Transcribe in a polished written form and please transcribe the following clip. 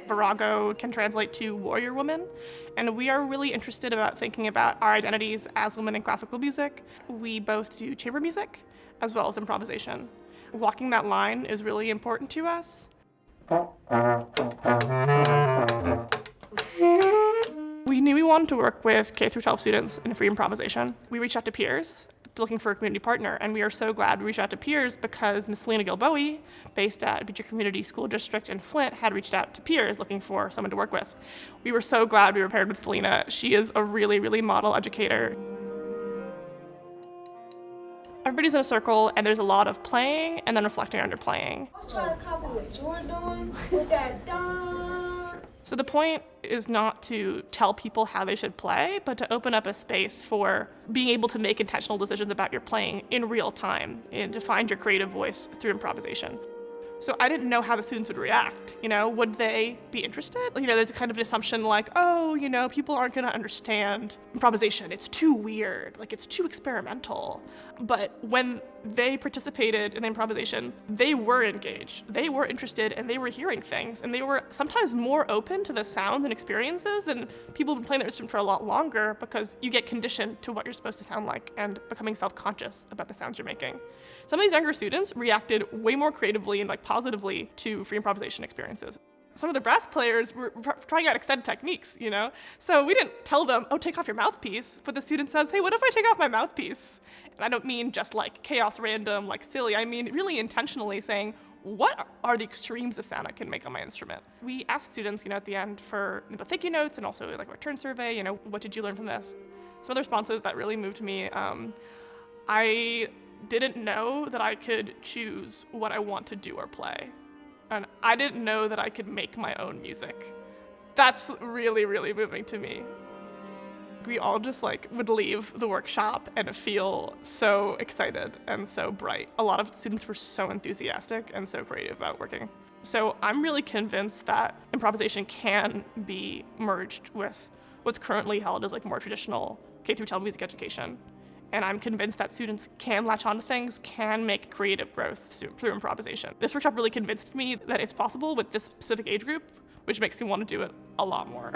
Virago can translate to warrior woman, and we are really interested about thinking about our identities as women in classical music. We both do chamber music as well as improvisation. Walking that line is really important to us. We knew we wanted to work with K through 12 students in free improvisation. We reached out to peers looking for a community partner, and we are so glad we reached out to peers because Miss Selena Gilboe, based at Beecher Community School District in Flint, had reached out to peers looking for someone to work with. We were so glad we were paired with Selena. She is a really, really model educator. Everybody's in a circle, and there's a lot of playing and then reflecting on your playing. I was trying to copy what you were doing with that dun. So the point is not to tell people how they should play, but to open up a space for being able to make intentional decisions about your playing in real time and to find your creative voice through improvisation. So I didn't know how the students would react. Would they be interested? There's a kind of an assumption like, oh, people aren't going to understand improvisation. It's too weird, it's too experimental. But when they participated in the improvisation, they were engaged, they were interested, and they were hearing things. And they were sometimes more open to the sounds and experiences than people who've been playing their instrument for a lot longer, because you get conditioned to what you're supposed to sound like and becoming self-conscious about the sounds you're making. Some of these younger students reacted way more creatively and positively to free improvisation experiences. Some of the brass players were trying out extended techniques, So we didn't tell them, oh, take off your mouthpiece, but the student says, hey, what if I take off my mouthpiece? And I don't mean just chaos random, silly. I mean really intentionally saying, what are the extremes of sound I can make on my instrument? We asked students, at the end for thank you notes and also a return survey, what did you learn from this? Some of the responses that really moved me, I didn't know that I could choose what I want to do or play. And I didn't know that I could make my own music. That's really, really moving to me. We all just would leave the workshop and feel so excited and so bright. A lot of students were so enthusiastic and so creative about working. So I'm really convinced that improvisation can be merged with what's currently held as more traditional K through 12 music education. And I'm convinced that students can latch onto things, can make creative growth through improvisation. This workshop really convinced me that it's possible with this specific age group, which makes me want to do it a lot more.